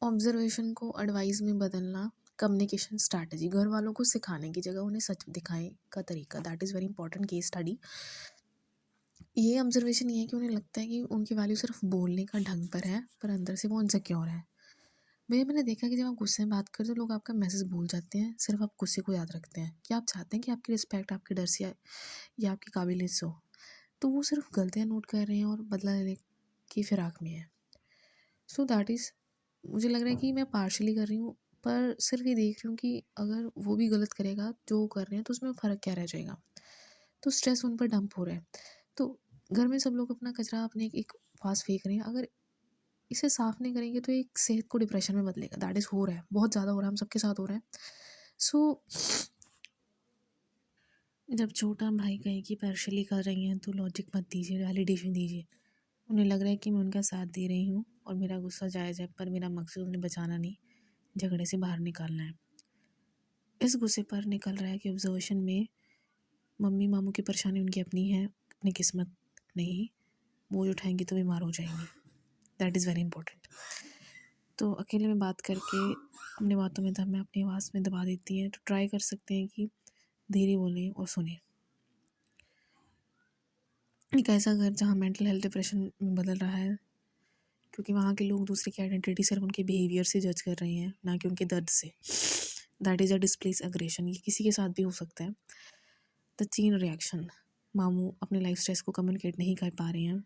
Observation को advice में बदलना, कम्युनिकेशन स्ट्रैटेजी, घर वालों को सिखाने की जगह उन्हें सच दिखाने का तरीका, that is very important case study. ये ऑब्जर्वेशन ये है कि उन्हें लगता है कि उनकी वैल्यू सिर्फ बोलने का ढंग पर है, पर अंदर से वो इनसिक्योर है। भैया मैंने देखा कि जब आप गुस्से में बात करते हो लोग आपका मैसेज भूल जाते हैं, सिर्फ आप गुस्से को याद रखते हैं। क्या आप चाहते हैं कि आपकी रिस्पेक्ट आपके डर से या आपकी काबिलियत से हो? तो वो सिर्फ गलतियाँ नोट कर रहे हैं और बदला लेने की फिराक में है। सो दैट इज़, मुझे लग रहा है कि मैं पार्शली कर रही हूँ, पर सिर्फ ये देख रही हूँ कि अगर वो भी गलत करेगा जो वो कर रहे हैं तो उसमें फ़र्क क्या रह जाएगा। तो स्ट्रेस उन पर डंप हो रहा है। तो घर में सब लोग अपना कचरा अपने एक पास फेंक रहे हैं, अगर इसे साफ नहीं करेंगे तो एक सेहत को डिप्रेशन में बदलेगा। दैट इज़ हो रहा है, बहुत ज़्यादा हो रहा है, हम सबके साथ हो रहा है। सो जब छोटा भाई कहे कि पार्शली कर रही हैं तो लॉजिक मत दीजिए, वैलिडेशन दीजिए। उन्हें लग रहा है कि मैं उनका साथ दे रही हूँ और मेरा गुस्सा जायज़ है, पर मेरा मकसद उन्हें बचाना नहीं, झगड़े से बाहर निकालना है। इस गुस्से पर निकल रहा है कि ऑब्जर्वेशन में मम्मी मामू की परेशानी उनकी अपनी है, अपनी किस्मत नहीं, बोझ उठाएंगी तो बीमार हो जाएंगी। That is very important. तो अकेले में बात करके अपनी बातों में दम है, अपनी आवाज़ में दबा देती है। तो ट्राई कर सकते हैं कि धीरे बोलें और सुने। एक ऐसा घर जहाँ मेंटल हेल्थ डिप्रेशन में बदल रहा है, क्योंकि वहाँ के लोग दूसरे की आइडेंटिटी सिर्फ उनके बिहेवियर से जज कर रहे हैं, ना कि उनके दर्द से। That is a displace aggression. ये किसी के साथ भी हो सकता है। द चेन रिएक्शन, मामू अपने लाइफ स्ट्रेस को कम्युनिकेट नहीं कर पा रहे हैं,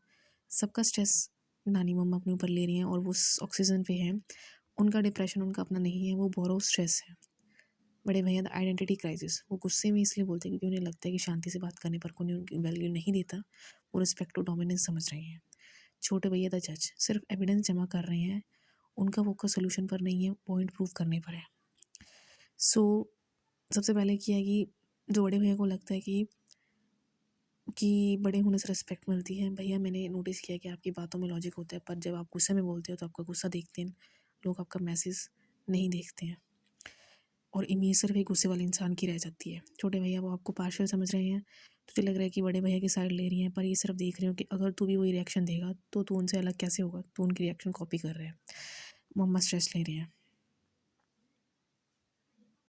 सबका स्ट्रेस नानी मम्मा अपने ऊपर ले रही हैं और वो ऑक्सीजन पे हैं। उनका डिप्रेशन उनका अपना नहीं है, वो बोरो स्ट्रेस है। बड़े भैया द आइडेंटिटी क्राइसिस, वो गुस्से में इसलिए बोलते हैं क्योंकि उन्हें लगता है कि शांति से बात करने पर कोई उनकी वैल्यू नहीं देता, वो रिस्पेक्ट और डोमिनेंस समझ रहे हैं। छोटे भैया द जज, सिर्फ एविडेंस जमा कर रहे हैं, उनका फोकस सोल्यूशन पर नहीं है, पॉइंट प्रूव करने पर है। सो सबसे पहले किया कि जो बड़े भैया को लगता है कि बड़े होने से रिस्पेक्ट मिलती है, भैया मैंने नोटिस किया कि आपकी बातों में लॉजिक होता है, पर जब आप गुस्से में बोलते हो तो आपका गुस्सा देखते हैं लोग, आपका मैसेज नहीं देखते हैं, और इमेज सिर्फ एक गुस्से वाले इंसान की रह जाती है। छोटे भैया वो आपको पार्शियल समझ रहे हैं, तुझे लग रहा है कि बड़े भैया की साइड ले रही हैं, पर ये सिर्फ देख रहे हो कि अगर तू भी वही रिएक्शन देगा तो तू उनसे अलग कैसे होगा, तू उनकी रिएक्शन कॉपी कर रहे हैं। मम्मा स्ट्रेस ले रही हैं,